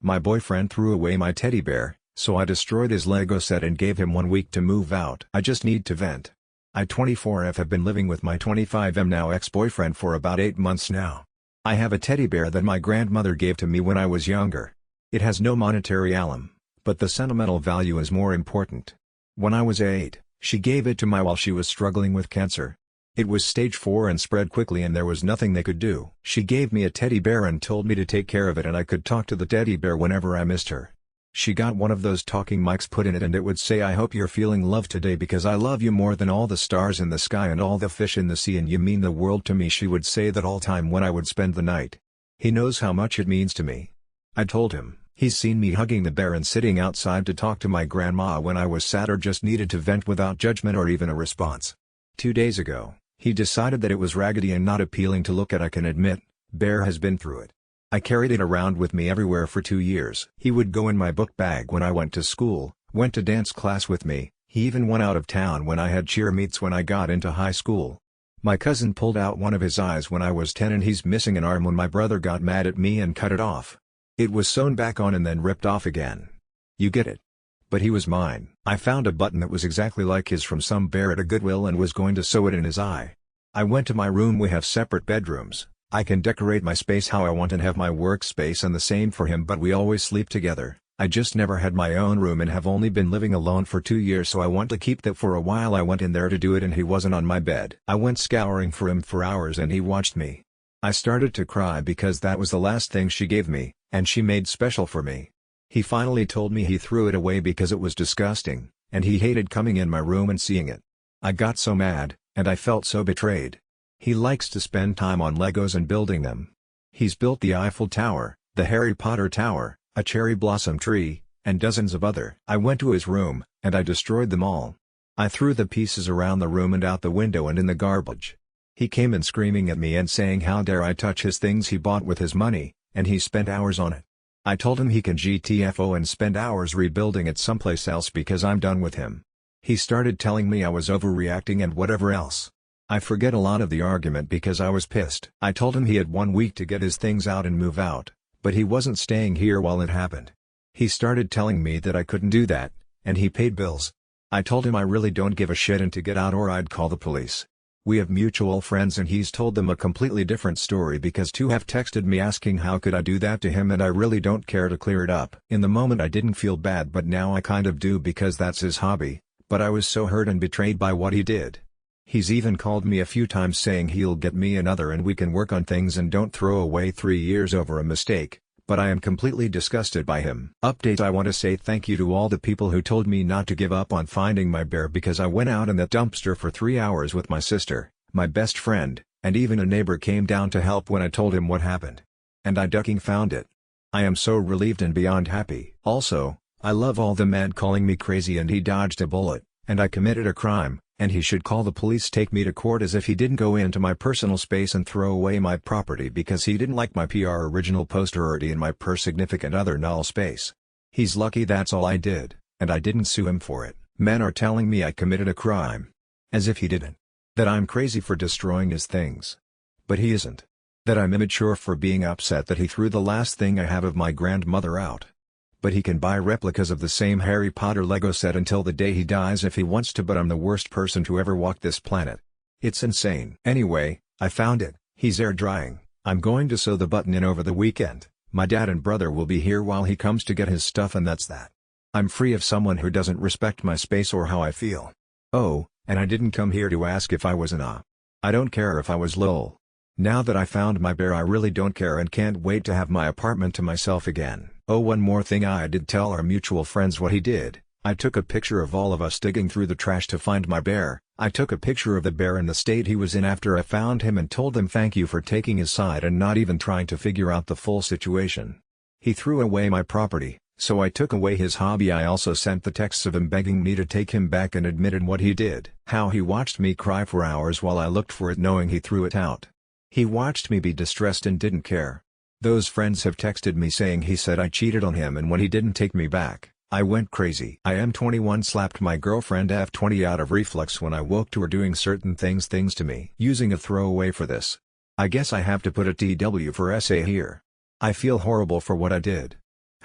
My boyfriend threw away my teddy bear, so I destroyed his Lego set and gave him 1 week to move out. I just need to vent. I 24F have been living with my 25M now ex-boyfriend for about 8 months now. I have a teddy bear that my grandmother gave to me when I was younger. It has no monetary alum, but the sentimental value is more important. When I was 8, she gave it to me while she was struggling with cancer. It was stage 4 and spread quickly and there was nothing they could do. She gave me a teddy bear and told me to take care of it and I could talk to the teddy bear whenever I missed her. She got one of those talking mics put in it and it would say, "I hope you're feeling love today because I love you more than all the stars in the sky and all the fish in the sea and you mean the world to me." She would say that all time when I would spend the night. He knows how much it means to me. I told him, he's seen me hugging the bear and sitting outside to talk to my grandma when I was sad or just needed to vent without judgment or even a response. 2 days ago, he decided that it was raggedy and not appealing to look at. I can admit, bear has been through it. I carried it around with me everywhere for 2 years. He would go in my book bag when I went to school, went to dance class with me, he even went out of town when I had cheer meets when I got into high school. My cousin pulled out one of his eyes when I was 10 and he's missing an arm when my brother got mad at me and cut it off. It was sewn back on and then ripped off again. You get it. But he was mine. I found a button that was exactly like his from some bear at a Goodwill and was going to sew it in his eye. I went to my room. We have separate bedrooms. I can decorate my space how I want and have my workspace and the same for him, but we always sleep together. I just never had my own room and have only been living alone for 2 years, so I want to keep that for a while. I went in there to do it and he wasn't on my bed. I went scouring for him for hours and he watched me. I started to cry because that was the last thing she gave me, and she made special for me. He finally told me he threw it away because it was disgusting, and he hated coming in my room and seeing it. I got so mad, and I felt so betrayed. He likes to spend time on Legos and building them. He's built the Eiffel Tower, the Harry Potter Tower, a cherry blossom tree, and dozens of other. I went to his room, and I destroyed them all. I threw the pieces around the room and out the window and in the garbage. He came in screaming at me and saying how dare I touch his things he bought with his money, and he spent hours on it. I told him he can GTFO and spend hours rebuilding it someplace else because I'm done with him. He started telling me I was overreacting and whatever else. I forget a lot of the argument because I was pissed. I told him he had 1 week to get his things out and move out, but he wasn't staying here while it happened. He started telling me that I couldn't do that, and he paid bills. I told him I really don't give a shit and to get out or I'd call the police. We have mutual friends and he's told them a completely different story because 2 have texted me asking how could I do that to him, and I really don't care to clear it up. In the moment I didn't feel bad, but now I kind of do because that's his hobby, but I was so hurt and betrayed by what he did. He's even called me a few times saying he'll get me another and we can work on things and don't throw away 3 years over a mistake, but I am completely disgusted by him. Update: I want to say thank you to all the people who told me not to give up on finding my bear because I went out in that dumpster for 3 hours with my sister, my best friend, and even a neighbor came down to help when I told him what happened. And I ducking found it. I am so relieved and beyond happy. Also, I love all the men calling me crazy and he dodged a bullet, and I committed a crime, and he should call the police, take me to court as if he didn't go into my personal space and throw away my property because he didn't like my PR original poster already in my per significant other null space. He's lucky that's all I did, and I didn't sue him for it. Men are telling me I committed a crime. As if he didn't. That I'm crazy for destroying his things. But he isn't. That I'm immature for being upset that he threw the last thing I have of my grandmother out. But he can buy replicas of the same Harry Potter Lego set until the day he dies if he wants to, but I'm the worst person to ever walk this planet. It's insane. Anyway, I found it. He's air drying. I'm going to sew the button in over the weekend. My dad and brother will be here while he comes to get his stuff, and that's that. I'm free of someone who doesn't respect my space or how I feel. Oh, and I didn't come here to ask if I was I don't care if I was lol. Now that I found my bear I really don't care and can't wait to have my apartment to myself again. Oh, one more thing, I did tell our mutual friends what he did. I took a picture of all of us digging through the trash to find my bear. I took a picture of the bear in the state he was in after I found him and told them thank you for taking his side and not even trying to figure out the full situation. He threw away my property, so I took away his hobby. I also sent the texts of him begging me to take him back and admitted what he did. How he watched me cry for hours while I looked for it knowing he threw it out. He watched me be distressed and didn't care. Those friends have texted me saying he said I cheated on him and when he didn't take me back, I went crazy. I am 21, slapped my girlfriend F20 out of reflex when I woke to her doing certain things to me. Using a throwaway for this. I guess I have to put a TW for SA here. I feel horrible for what I did.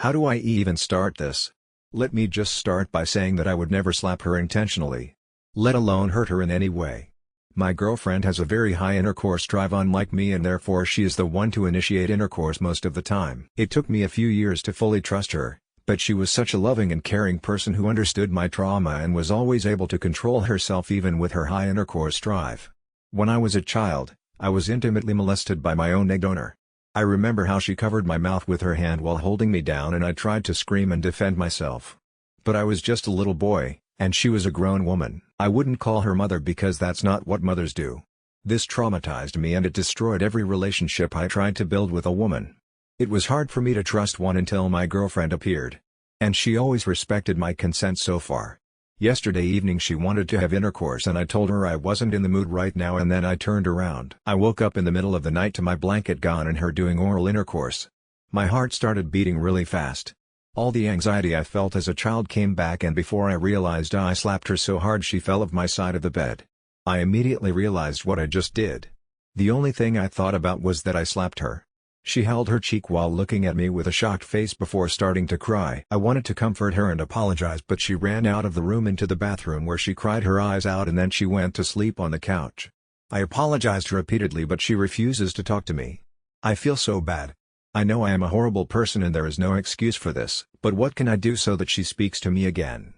How do I even start this? Let me just start by saying that I would never slap her intentionally, let alone hurt her in any way. My girlfriend has a very high intercourse drive unlike me, and therefore she is the one to initiate intercourse most of the time. It took me a few years to fully trust her, but she was such a loving and caring person who understood my trauma and was always able to control herself even with her high intercourse drive. When I was a child, I was intimately molested by my own egg donor. I remember how she covered my mouth with her hand while holding me down, and I tried to scream and defend myself. But I was just a little boy, and she was a grown woman. I wouldn't call her mother because that's not what mothers do. This traumatized me, and it destroyed every relationship I tried to build with a woman. It was hard for me to trust one until my girlfriend appeared. And she always respected my consent so far. Yesterday evening she wanted to have intercourse and I told her I wasn't in the mood right now, and then I turned around. I woke up in the middle of the night to my blanket gone and her doing oral intercourse. My heart started beating really fast. All the anxiety I felt as a child came back, and before I realized I slapped her so hard she fell off my side of the bed. I immediately realized what I just did. The only thing I thought about was that I slapped her. She held her cheek while looking at me with a shocked face before starting to cry. I wanted to comfort her and apologize, but she ran out of the room into the bathroom where she cried her eyes out, and then she went to sleep on the couch. I apologized repeatedly, but she refuses to talk to me. I feel so bad. I know I am a horrible person and there is no excuse for this, but what can I do so that she speaks to me again?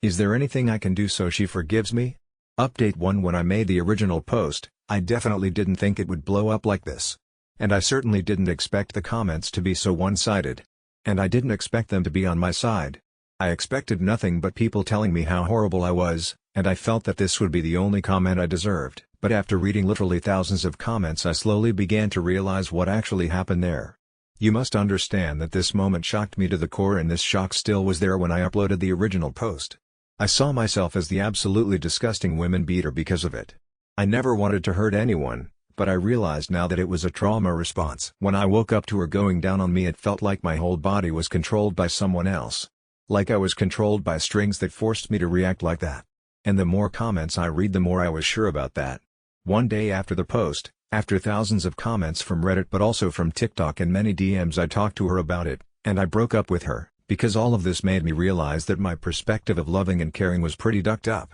Is there anything I can do so she forgives me? Update 1: When I made the original post, I definitely didn't think it would blow up like this. And I certainly didn't expect the comments to be so one-sided. And I didn't expect them to be on my side. I expected nothing but people telling me how horrible I was, and I felt that this would be the only comment I deserved. But after reading literally thousands of comments, I slowly began to realize what actually happened there. You must understand that this moment shocked me to the core, and this shock still was there when I uploaded the original post. I saw myself as the absolutely disgusting women beater because of it. I never wanted to hurt anyone, but I realized now that it was a trauma response. When I woke up to her going down on me, it felt like my whole body was controlled by someone else. Like I was controlled by strings that forced me to react like that. And the more comments I read, the more I was sure about that. One day after the post, after thousands of comments from Reddit but also from TikTok and many DMs, I talked to her about it, and I broke up with her, because all of this made me realize that my perspective of loving and caring was pretty ducked up.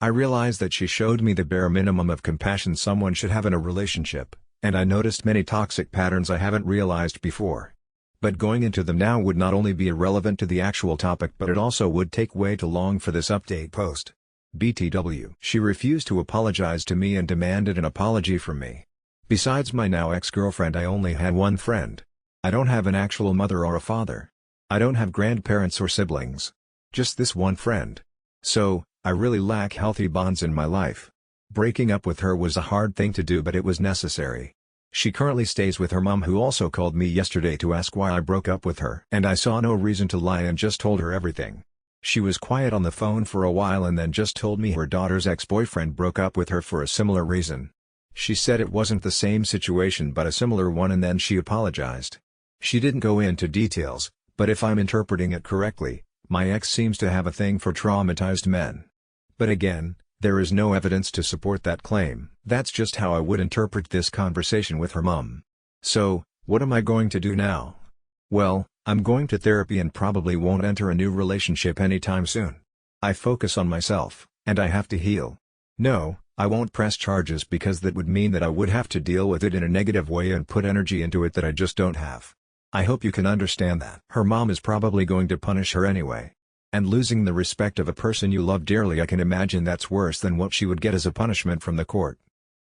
I realized that she showed me the bare minimum of compassion someone should have in a relationship, and I noticed many toxic patterns I haven't realized before. But going into them now would not only be irrelevant to the actual topic, but it also would take way too long for this update post. BTW. She refused to apologize to me and demanded an apology from me. Besides my now ex-girlfriend, I only had one friend. I don't have an actual mother or a father. I don't have grandparents or siblings. Just this one friend. So, I really lack healthy bonds in my life. Breaking up with her was a hard thing to do, but it was necessary. She currently stays with her mom, who also called me yesterday to ask why I broke up with her. And I saw no reason to lie and just told her everything. She was quiet on the phone for a while and then just told me her daughter's ex-boyfriend broke up with her for a similar reason. She said it wasn't the same situation but a similar one, and then she apologized. She didn't go into details, but if I'm interpreting it correctly, my ex seems to have a thing for traumatized men. But again, there is no evidence to support that claim. That's just how I would interpret this conversation with her mom. So, what am I going to do now? Well, I'm going to therapy and probably won't enter a new relationship anytime soon. I focus on myself, and I have to heal. No, I won't press charges because that would mean that I would have to deal with it in a negative way and put energy into it that I just don't have. I hope you can understand that. Her mom is probably going to punish her anyway. And losing the respect of a person you love dearly, I can imagine that's worse than what she would get as a punishment from the court.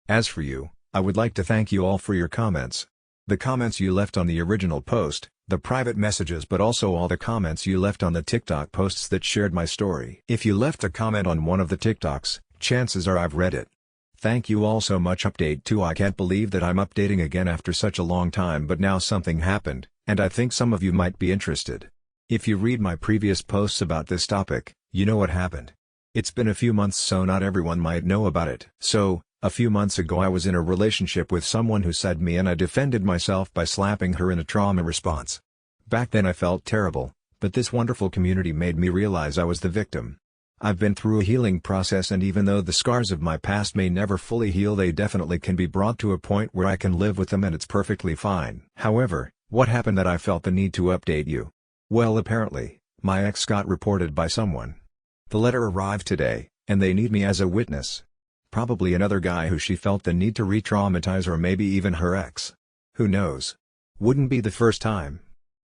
As for you, I would like to thank you all for your comments. The comments you left on the original post, the private messages, but also all the comments you left on the TikTok posts that shared my story. If you left a comment on one of the TikToks, chances are I've read it. Thank you all so much. Update 2: I can't believe that I'm updating again after such a long time, but now something happened, and I think some of you might be interested. If you read my previous posts about this topic, you know what happened. It's been a few months, so not everyone might know about it. So, a few months ago I was in a relationship with someone who said me, and I defended myself by slapping her in a trauma response. Back then I felt terrible, but this wonderful community made me realize I was the victim. I've been through a healing process, and even though the scars of my past may never fully heal, they definitely can be brought to a point where I can live with them and it's perfectly fine. However, what happened that I felt the need to update you? Well, apparently, my ex got reported by someone. The letter arrived today, and they need me as a witness. Probably another guy who she felt the need to re-traumatize, or maybe even her ex. Who knows? Wouldn't be the first time.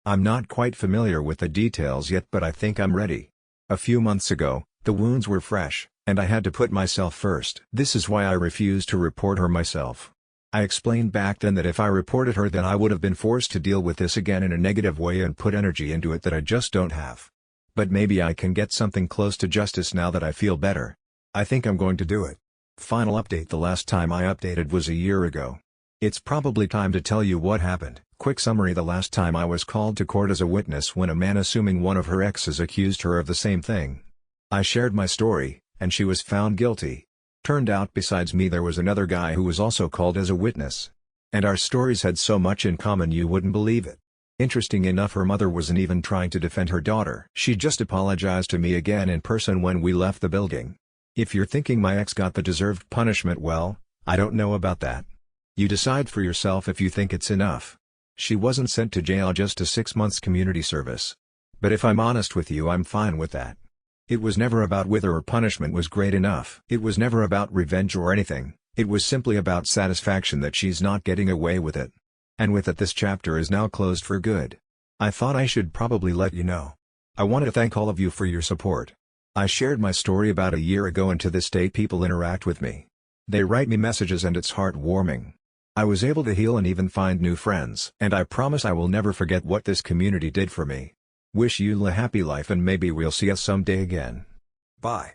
I'm not quite familiar with the details yet, but I think I'm ready. A few months ago, the wounds were fresh, and I had to put myself first. This is why I refused to report her myself. I explained back then that if I reported her, then I would have been forced to deal with this again in a negative way and put energy into it that I just don't have. But maybe I can get something close to justice now that I feel better. I think I'm going to do it. Final update: the last time I updated was a year ago. It's probably time to tell you what happened. Quick summary: the last time I was called to court as a witness when a man assuming one of her exes accused her of the same thing. I shared my story, and she was found guilty. Turned out besides me there was another guy who was also called as a witness. And our stories had so much in common you wouldn't believe it. Interesting enough, her mother wasn't even trying to defend her daughter. She just apologized to me again in person when we left the building. If you're thinking my ex got the deserved punishment, well, I don't know about that. You decide for yourself if you think it's enough. She wasn't sent to jail, just a 6 months community service. But if I'm honest with you, I'm fine with that. It was never about whether her punishment was great enough. It was never about revenge or anything. It was simply about satisfaction that she's not getting away with it. And with it, this chapter is now closed for good. I thought I should probably let you know. I want to thank all of you for your support. I shared my story about a year ago, and to this day people interact with me. They write me messages and it's heartwarming. I was able to heal and even find new friends. And I promise I will never forget what this community did for me. Wish you a happy life, and maybe we'll see us someday again. Bye.